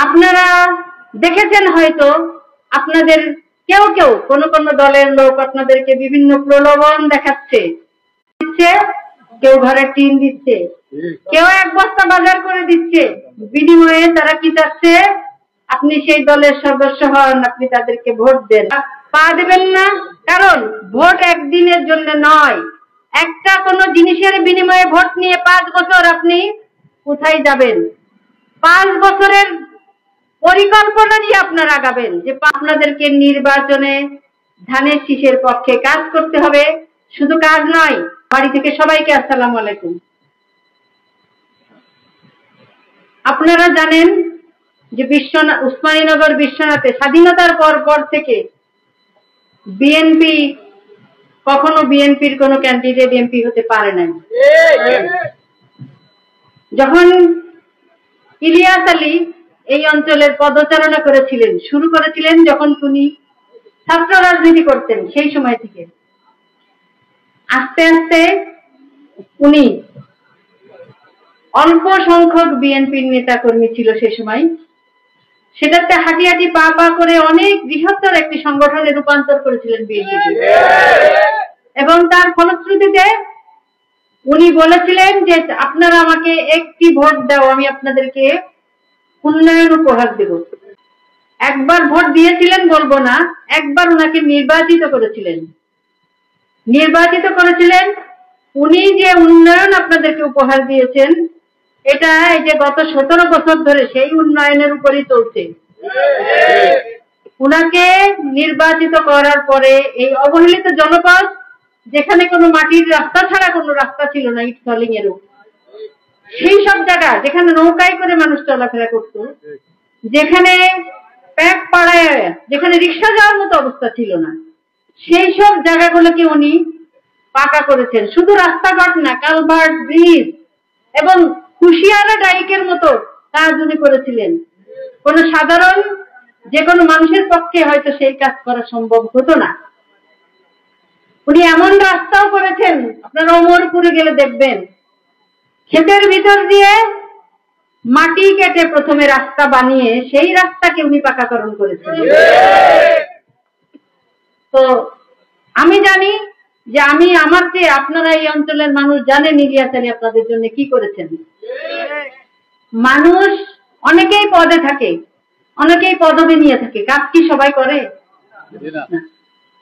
আপনারা দেখেছেন হয়তো আপনাদের কেউ কেউ কোন কোন দলের লোক আপনাদেরকে বিভিন্ন প্রলোভন দেখাচ্ছে, কেউ ঘরে টিন দিচ্ছে, কেউ এক বস্তা বাজার করে দিচ্ছে, বিনিময়ে তারা কি চাচ্ছে আপনি সেই দলের সদস্য হন, আপনি তাদেরকে ভোট দেন। পা দেবেন না, কারণ ভোট একদিনের জন্য নয়। একটা কোনো জিনিসের বিনিময়ে ভোট নিয়ে 5 বছর আপনি কোথায় যাবেন? 5 বছরের পরিকল্পনা নিয়ে আপনারা আগাবেন যে আপনাদেরকে নির্বাচনে ধানের শীষের পক্ষে কাজ করতে হবে। শুধু কাজ নয়, বাড়ি থেকে সবাইকে আসসালামু আলাইকুম। আপনারা জানেন যে উসমানীনগর বিশ্বনাথে স্বাধীনতার পর থেকে বিএনপি কখনো বিএনপির কোন ক্যান্ডিডেট এমপি হতে পারে নাই। যখন ইলিয়াস আলী এই অঞ্চলের পদচারণা করেছিলেন, শুরু করেছিলেন যখন উনি ছাত্র রাজনীতি করতেন, সেই সময় থেকে আস্তে আস্তে উনি অল্প সংখ্যক বিএনপির নেতা কর্মী ছিল সেই সময়, সেটাতে হাঁটি হাঁটি পা পা করে অনেক বৃহত্তর একটি সংগঠনে রূপান্তর করেছিলেন বিএনপি। এবং তার ফলশ্রুতিতে উনি বলেছিলেন যে আপনারা আমাকে একটি ভোট দাও, আমি আপনাদেরকে উন্নয়ন উপহার দেব। একবার ভোট দিয়েছিলেন বলবো না, একবার উনাকে নির্বাচিত করেছিলেন। উনি যে উন্নয়ন আপনাদেরকে উপহার দিয়েছেন, এটা এই যে গত 17 বছর ধরে সেই উন্নয়নের উপরই চলছে। উনাকে নির্বাচিত করার পরে এই অবহেলিত জনপদ, যেখানে কোনো মাটির রাস্তা ছাড়া কোনো রাস্তা ছিল না, ইট সলিং এরও, সেই সব জায়গা যেখানে নৌকায় করে মানুষ চলাফেরা করত, যেখানে প্যাক পাড়ায় যেখানে রিক্সা যাওয়ার মতো অবস্থা ছিল না, সেই সব জায়গাগুলোকে উনি পাকা করেছেন। শুধু রাস্তাঘাট না, কালভার্ট, ব্রিজ এবং কুশিয়ারা ডাইকের মতো কাজ উনি করেছিলেন। কোন সাধারণ যে কোনো মানুষের পক্ষে হয়তো সেই কাজ করা সম্ভব হতো না। উনি এমন রাস্তাও করেছেন, আপনারা ওমরপুরে গেলে দেখবেন, ক্ষেতের ভিতর দিয়ে মাটি কেটে প্রথমে রাস্তা বানিয়ে সেই রাস্তাকে উনি পাকাকরণ করেছেন। তো আমি জানি যে আমার চেয়ে আপনারা এই অঞ্চলের মানুষ জানেন ইলিয়াস আলী আপনাদের জন্য কি করেছেন। মানুষ অনেকেই পদে থাকে, অনেকেই পদবি নিয়ে থাকে, কাজ কি সবাই করে?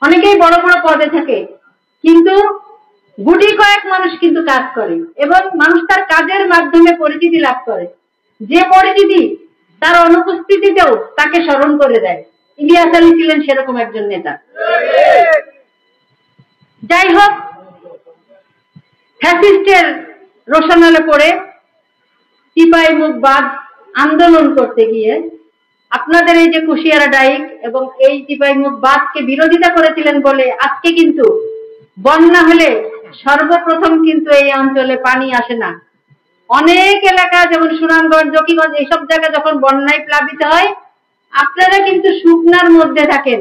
অনেকেই বড় বড় পদে থাকে, কিন্তু গুটি কয়েক মানুষ কিন্তু কাজ করে এবং মানুষ তার কাজের মাধ্যমে পরিচিতি লাভ করে। যে পরিচিতি তার অনুপস্থিতিতেও তাকে স্মরণ করে দেয়। ইলিয়াস আলী ছিলেন সেরকম একজন নেতা। যাই হোক, ফ্যাসিস্টের রোশনালে পড়ে টিপাই মুখ বাঁধ আন্দোলন করতে গিয়ে আপনাদের এই যে কুশিয়ারা ডাইক এবং এই টিপাই মুখ বাঁধকে বিরোধিতা করেছিলেন বলে আজকে কিন্তু বন্যা হলে সর্বপ্রথম কিন্তু এই অঞ্চলে পানি আসে না। অনেক এলাকা যেমন সুনামগঞ্জ, জকিগঞ্জ, এইসব জায়গা যখন বন্যায় প্লাবিত হয়, আপনারা কিন্তু শুকনার মধ্যে থাকেন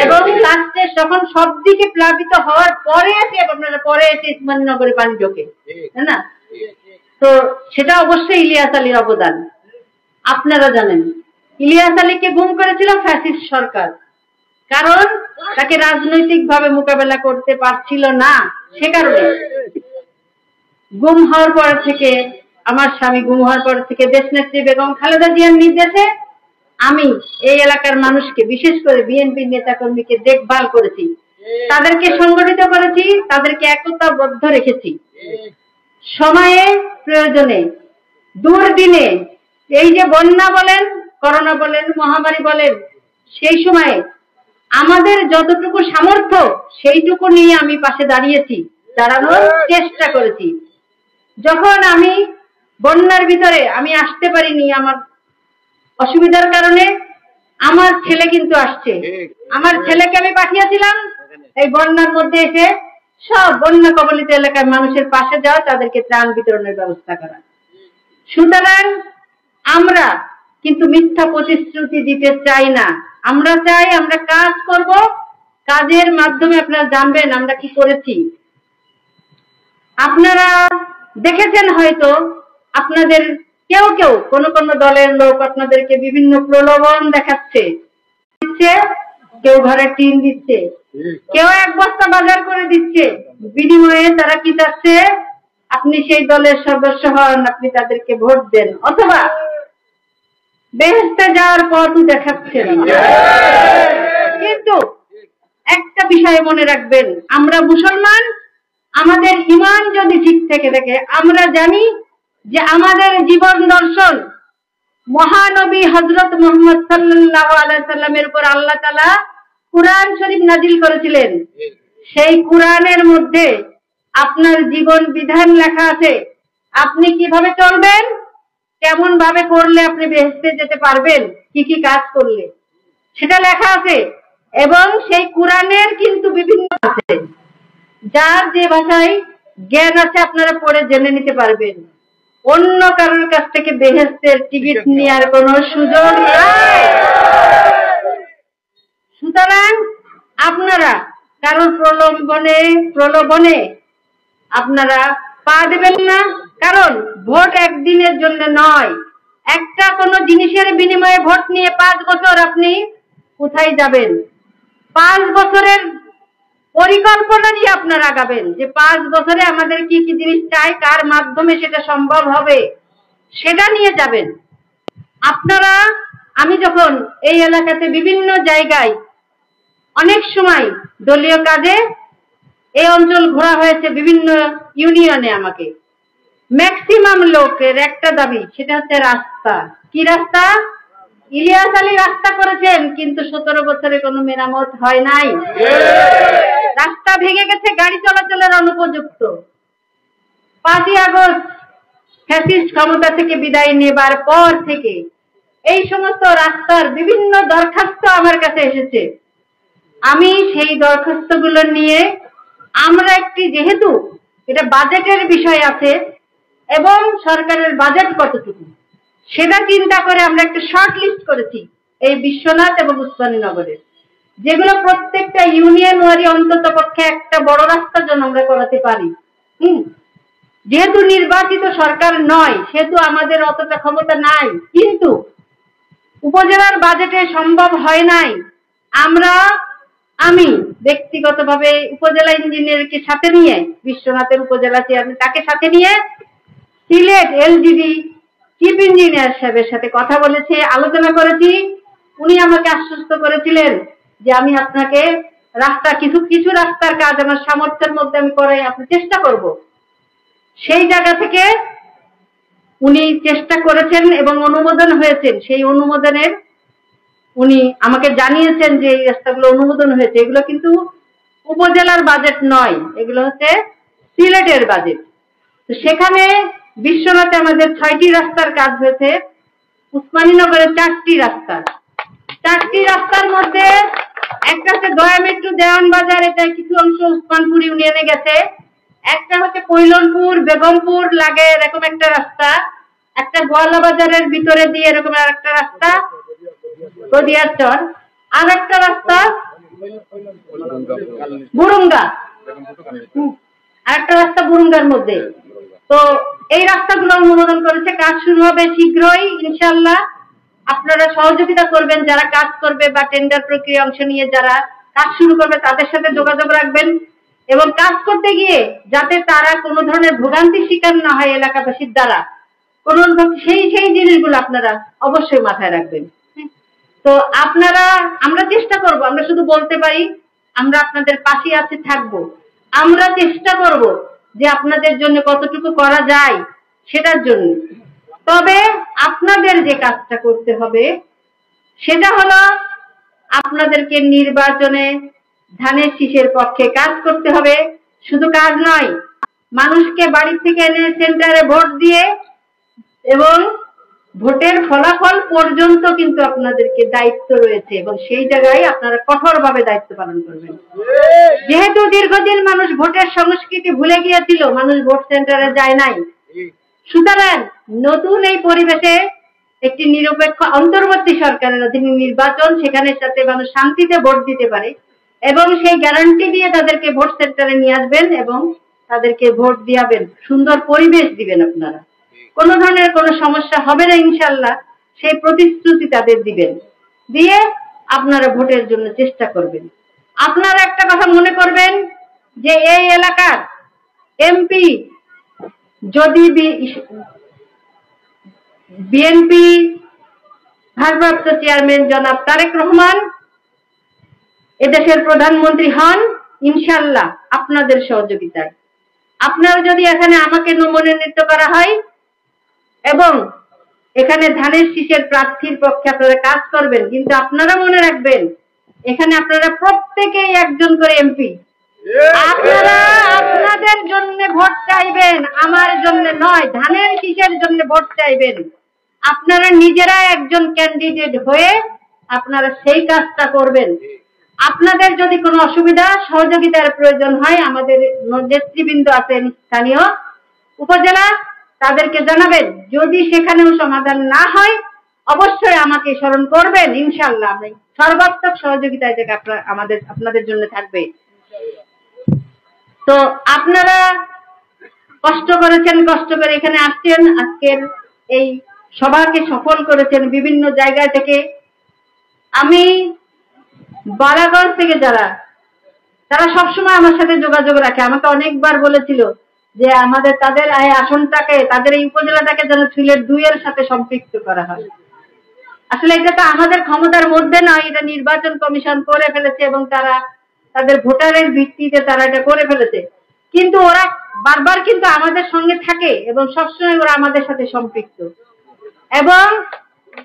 এবং লাস্টে যখন সব দিকে প্লাবিত হওয়ার পরে এসে উসমানীনগরে পানি ঢোকে, তাই না? তো সেটা অবশ্যই ইলিয়াস আলীর অবদান। আপনারা জানেন ইলিয়াস আলীকে গুম করেছিল ফ্যাসিস্ট সরকার, কারণ তাকে রাজনৈতিক ভাবে মোকাবেলা করতে পারছিল না। সে কারণে গুম হওয়ার পর থেকে, আমার স্বামী গুম হওয়ার পর থেকে দেশনেত্রী বেগম খালেদা জিয়ার নির্দেশে আমি এই এলাকার মানুষকে, বিশেষ করে বিএনপি নেতাকর্মীকে দেখভাল করেছি, তাদেরকে সংগঠিত করেছি, তাদেরকে একতাবদ্ধ রেখেছি। সময়ে প্রয়োজনে দুর্দিনে, এই যে বন্যা বলেন, করোনা বলেন, মহামারী বলেন, সেই সময়ে আমাদের যতটুকু সামর্থ্য সেইটুকু নিয়ে আমি পাশে দাঁড়ানোর চেষ্টা করেছি। যখন আমি বন্যার ভিতরে আমি আসতে পারিনি আমার অসুবিধার কারণে, আমার ছেলে কিন্তু আসছে। আমার ছেলেকে আমি পাঠিয়েছিলাম এই বন্যার মধ্যে এসে সব বন্যা কবলিত এলাকার মানুষের পাশে যাওয়া, তাদেরকে ত্রাণ বিতরণের ব্যবস্থা করা। সুতরাং আমরা কিন্তু মিথ্যা প্রতিশ্রুতি দিতে চাই না। আমরা চাই আমরা কাজ করব, কাজের মাধ্যমে আপনারা জানবেন আমরা কি করেছি। আপনারা দেখেছেন হয়তো আপনাদের কেউ কেউ কোন কোন দলের লোক আপনাদেরকে বিভিন্ন প্রলোভন দেখাচ্ছে, কেউ ঘরে টিন দিচ্ছে, কেউ এক বস্তা বাজার করে দিচ্ছে, বিনিময়ে তারা কি চাচ্ছে? আপনি সেই দলের সদস্য হন, আপনি তাদেরকে ভোট দেন, অথবা বেহেশতে যাওয়ার পথও দেখাচ্ছে। কিন্তু একটা বিষয় মনে রাখবেন, আমরা মুসলমান, আমাদের ঈমান যদি ঠিক থেকে থাকে, আমরা জানি যে আমাদের জীবন দর্শন মহানবী হযরত মুহাম্মদ সাল্লাল্লাহু আলাইহি সাল্লামের উপর আল্লাহ তাআলা কুরআন শরীফ নাজিল করেছিলেন। সেই কুরআনের মধ্যে আপনার জীবন বিধান লেখা আছে, আপনি কিভাবে চলবেন, কেমন ভাবে করলে আপনি বেহেশতে যেতে পারবেন, কি কি কাজ করলে, সেটা লেখা আছে। এবং সেই কুরআনের কিন্তু বিভিন্ন আছে, যার যে ভাষায় জ্ঞান আছে আপনারা পড়ে জেনে নিতে পারবেন। অন্য কারোর কাছ থেকে বেহেশতের টিকিট নেওয়ার কোনো সুযোগ নাই। সুতরাং আপনারা কারোর প্রলোভনে আপনারা পা দেবেন না, কারণ ভোট একদিনের জন্য নয়। একটা কোনো জিনিসের বিনিময়ে ভোট নিয়ে 5 বছর আপনি কোথায় যাবেন? 5 বছরের পরিকল্পনা নিয়ে আপনারা আগাবেন, যে 5 বছরে আমাদের কি কি জিনিস চাই, কার মাধ্যমে সেটা সম্ভব হবে, সেটা নিয়ে যাবেন আপনারা। আমি যখন এই এলাকাতে বিভিন্ন জায়গায় অনেক সময় দলীয় কাজে এই অঞ্চল ঘোরা হয়েছে, বিভিন্ন ইউনিয়নে, আমাকে ম্যাক্সিমাম লোকের একটা দাবি, সেটা হচ্ছে রাস্তা। কি রাস্তা? ইলিয়াস আলী রাস্তা করেছেন, কিন্তু 17 বছরে কোনো মেরামত হয় নাই। রাস্তা ভেঙে গেছে, গাড়ি চলাচলের অনুপযুক্ত। 5ই আগস্ট ফ্যাসিস্ট ক্ষমতা থেকে বিদায় নেবার পর থেকে এই সমস্ত রাস্তার বিভিন্ন দরখাস্ত আমার কাছে এসেছে। আমি সেই দরখাস্তগুলো নিয়ে আমরা একটি, যেহেতু এটা বাজেটের বিষয় আছে এবং সরকারের বাজেট কতটুকু সেটা চিন্তা করে আমরা একটা শর্ট লিস্ট করেছি এই বিশ্বনাথ এবং উসমানীনগরের, যেগুলো প্রত্যেকটা ইউনিয়ন ওয়ারি অন্তত পক্ষে একটা বড় রাস্তার জন্য আমরা করাতে পারি। যেহেতু নির্বাচিত সরকার নয়, সেহেতু আমাদের অতটা ক্ষমতা নাই, কিন্তু উপজেলার বাজেটে সম্ভব হয় নাই। আমি ব্যক্তিগতভাবে উপজেলা ইঞ্জিনিয়ারকে সাথে নিয়ে, বিশ্বনাথের উপজেলা চেয়ারম্যান তাকে সাথে নিয়ে সিলেট এলজিডি চিফ ইঞ্জিনিয়ার সাহেবের সাথে কথা বলেছে, আলোচনা করেছি। উনি আমাকে আশ্বস্ত করেছিলেন যে আমি আপনাকে রাস্তা, কিছু রাস্তার কাজ আমার সামর্থ্যের মধ্যে আমি করাই আপনি চেষ্টা করব। সেই জায়গা থেকে উনি চেষ্টা করেছেন এবং অনুমোদন হয়েছেন। সেই অনুমোদনের উনি আমাকে জানিয়েছেন যে এই রাস্তাগুলো অনুমোদন হয়েছে। এগুলো কিন্তু উপজেলার বাজেট নয়, এগুলো হচ্ছে সিলেটের বাজেট। তো সেখানে বিশ্বনাথে আমাদের 6টি রাস্তার কাজ হয়েছে, উসমানীনগরে 4টি রাস্তার মধ্যে একটা হচ্ছে দয়া মেট্রো দেওয়ান বাজার, এটা কিছু অংশ উসমানপুর ইউনিয়নে গেছে। একটা হচ্ছে কৈলনপুর বেগমপুর লাগে এরকম একটা রাস্তা, একটা গোয়ালা বাজারের ভিতরে দিয়ে এরকম আর একটা রাস্তা গদিয়ার চর, আর একটা রাস্তা বুরুঙ্গা, আর একটা রাস্তা বুরুঙ্গার মধ্যে। তো এই রাস্তাগুলো অনুমোদন করেছে, কাজ শুরু হবে শীঘ্রই ইনশাআল্লাহ। আপনারা সহযোগিতা করবেন, যারা কাজ করবে বা টেন্ডার প্রক্রিয়া অংশ নিয়ে যারা কাজ শুরু করবে তাদের সাথে যোগাযোগ রাখবেন, এবং কাজ করতে গিয়ে যাতে তারা কোনো ধরনের ভোগান্তির শিকার না হয় এলাকাবাসীর দ্বারা, কোন সেই জিনিসগুলো আপনারা অবশ্যই মাথায় রাখবেন। তো আমরা চেষ্টা করব, আমরা শুধু বলতে পারি আমরা আপনাদের পাশে আছি, থাকবো। আমরা চেষ্টা করব যে আপনাদের জন্য কতটুকু করা যায় সেটার জন্য। তবে আপনাদের যে কাজটা করতে হবে সেটা হলো আপনাদেরকে নির্বাচনে ধানের শীষের পক্ষে কাজ করতে হবে। শুধু কাজ নয়, মানুষকে বাড়ি থেকে এনে সেন্টারে ভোট দিয়ে এবং ভোটের ফলাফল পর্যন্ত কিন্তু আপনাদেরকে দায়িত্ব রয়েছে, এবং সেই জায়গায় আপনারা কঠোরভাবে দায়িত্ব পালন করবেন। যেহেতু দীর্ঘদিন মানুষ ভোটের সংস্কৃতি ভুলে গিয়েছিল, মানুষ ভোট সেন্টারে যায় নাই, সুতরাং নতুন এই পরিবেশে একটি নিরপেক্ষ অন্তর্বর্তী সরকারের অধীনে নির্বাচন, সেখানে যাতে মানুষ শান্তিতে ভোট দিতে পারে, এবং সেই গ্যারান্টি দিয়ে তাদেরকে ভোট সেন্টারে নিয়ে আসবেন এবং তাদেরকে ভোট দিয়াবেন, সুন্দর পরিবেশ দিবেন আপনারা। কোনো ধরনের কোনো সমস্যা হবে না ইনশাল্লাহ, সেই প্রতিশ্রুতি তাদের দিবেন, দিয়ে আপনারা ভোটের জন্য চেষ্টা করবেন। আপনারা একটা কথা মনে করবেন যে এই এলাকার এমপি যদি বিএনপি ভারপ্রাপ্ত চেয়ারম্যান জনাব তারেক রহমান এদেশের প্রধানমন্ত্রী হন, ইনশাল্লাহ আপনাদের সহযোগিতায় আপনারা যদি এখানে আমাকে মনোনীত করা হয় এবং এখানে ধানের শীষের প্রার্থীর পক্ষে আপনারা কাজ করবেন, কিন্তু আপনারা মনে রাখবেন এখানে আপনারা প্রত্যেকেই একজন করে এমপি। আপনারা আপনাদের জন্য ভোট চাইবেন, আমার জন্য নয়, ধানের শীষের জন্য ভোট চাইবেন। আপনারা নিজেরা একজন ক্যান্ডিডেট হয়ে আপনারা সেই কাজটা করবেন। আপনাদের যদি কোনো অসুবিধা সহযোগিতার প্রয়োজন হয়, আমাদের নেতৃবৃন্দ আছেন স্থানীয় উপজেলা, তাদেরকে জানাবেন। যদি সেখানেও সমাধান না হয় অবশ্যই আমাকে স্মরণ করবেন, ইনশাআল্লাহ আমি সর্বাত্মক সহযোগিতায় থেকে আপনাদের জন্য থাকবে। তো আপনারা কষ্ট করেছেন, কষ্ট করে এখানে আসছেন, আজকের এই সভাকে সফল করেছেন বিভিন্ন জায়গা থেকে। আমি বালাগঞ্জ থেকে তারা সবসময় আমার সাথে যোগাযোগ রাখে, আমাকে অনেকবার বলেছিল যে আমাদের তাদের এই আসনটাকে, তাদের এই উপজেলাটাকে যেন সিলেট 2 এর সাথে সম্পৃক্ত করা হয়। আসলে এটা তো আমাদের ক্ষমতার মধ্যে নয়, এটা নির্বাচন কমিশন করে ফেলেছে এবং তারা তাদের ভোটারের ভিত্তিতে তারা এটা করে ফেলেছে। কিন্তু ওরা বারবার কিন্তু আমাদের সঙ্গে থাকে এবং সবসময় ওরা আমাদের সাথে সম্পৃক্ত। এবং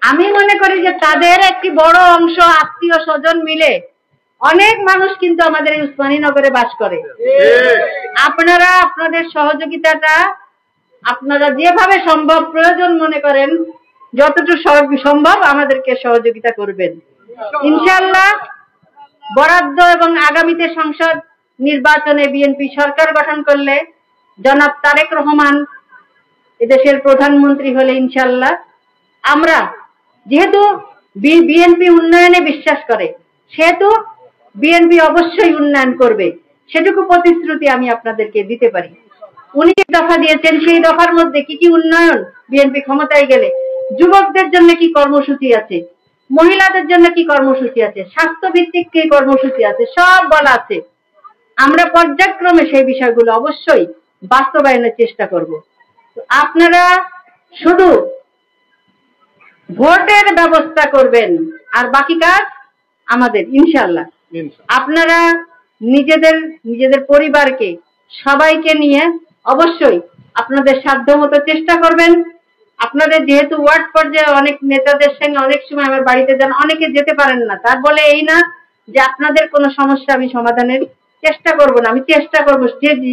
আমি মনে করি যে তাদের একটি বড় অংশ আত্মীয় স্বজন মিলে অনেক মানুষ কিন্তু আমাদের এই উসমানীনগরে বাস করে। আপনারা আপনাদের সহযোগিতাটা আপনারা যেভাবে সম্ভব প্রয়োজন মনে করেন, যতটুকু সম্ভব আমাদেরকে সহযোগিতা করবেন ইনশাআল্লাহ। বরাদ্দ এবং আগামীতে সংসদ নির্বাচনে বিএনপি সরকার গঠন করলে জনাব তারেক রহমান এদেশের প্রধানমন্ত্রী হলে ইনশাআল্লাহ আমরা, যেহেতু বিএনপি উন্নয়নে বিশ্বাস করে সেহেতু বিএনপি অবশ্যই উন্নয়ন করবে, সেটুকু প্রতিশ্রুতি আমি আপনাদেরকে দিতে পারি। উনি দফা দিয়েছেন, সেই দফার মধ্যে কি কি উন্নয়ন বিএনপি ক্ষমতায় গেলে, যুবকদের জন্য কি কর্মসূচি আছে, মহিলাদের জন্য কি কর্মসূচি আছে, স্বাস্থ্য ভিত্তিক কি কর্মসূচি আছে, সব বলা আছে। আমরা পর্যায়ক্রমে সেই বিষয়গুলো অবশ্যই বাস্তবায়নের চেষ্টা করব। আপনারা শুধু ভোটের ব্যবস্থা করবেন আর বাকি কাজ আমাদের ইনশাআল্লাহ। আপনারা নিজেদের পরিবারকে সবাইকে নিয়ে অবশ্যই আপনাদের সাধ্যমতো চেষ্টা করবেন। আপনাদের যেহেতু ওয়ার্ড পর্যায়ে অনেক নেতাদের সঙ্গে অনেক সময় আমার বাড়িতে যান, অনেকে যেতে পারেন না, তার বলে এই না যে আপনাদের কোনো সমস্যা আমি সমাধানের চেষ্টা করব না। আমি চেষ্টা করবো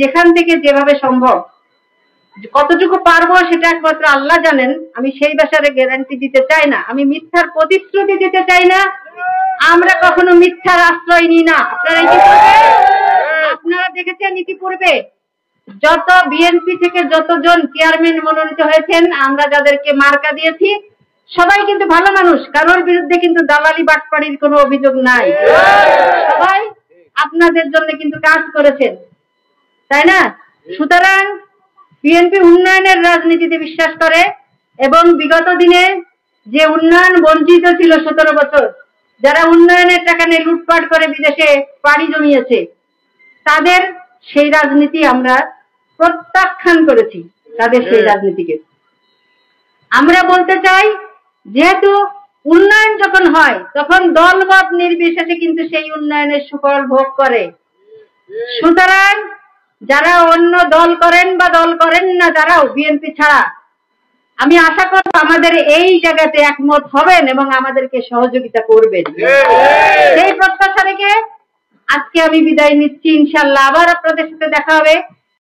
যেখান থেকে যেভাবে সম্ভব, কতটুকু পারবো সেটা একমাত্র আল্লাহ জানেন। আমি সেই ব্যাপারে গ্যারান্টি দিতে চাই না, আমি মিথ্যার প্রতিশ্রুতি দিতে চাই না। আমরা কখনো মিথ্যার আশ্রয় নিই না। আপনারা দেখেছেন ইতিপূর্বে যত বিএনপি থেকে যতজন চেয়ারম্যান মনোনীত হয়েছেন, আমরা যাদেরকে মার্কা দিয়েছি সবাই কিন্তু ভালো মানুষ, কারোর বিরুদ্ধে কিন্তু দালালি বাটপাড়ির কোনো অভিযোগ নাই। সবাই আপনাদের জন্য কিন্তু কাজ করেছেন, তাই না? সুতরাং বিএনপি উন্নয়নের রাজনীতিতে বিশ্বাস করে এবং বিগত দিনে যে উন্নয়ন বঞ্চিত ছিল 17 বছর, যারা উন্নয়নের টাকা নিয়ে লুটপাট করে বিদেশে পাড়ি জমিয়েছে, তাদের সেই রাজনীতি আমরা প্রত্যাখ্যান করেছি। তাদের সেই রাজনীতিকে আমরা বলতে চাই, যেহেতু উন্নয়ন যখন হয় তখন দলমত নির্বিশেষে কিন্তু সেই উন্নয়নের সুফল ভোগ করে। সুতরাং যারা অন্য দল করেন বা দল করেন না, যারাও বিএনপি ছাড়া, আমি আশা করব আমাদের এই জায়গাতে একমত হবেন এবং আমাদেরকে সহযোগিতা করবেন। সেই প্রত্যাশা রেখে আজকে আমি বিদায় নিচ্ছি। ইনশাআল্লাহ আবার আপনাদের সাথে দেখা হবে।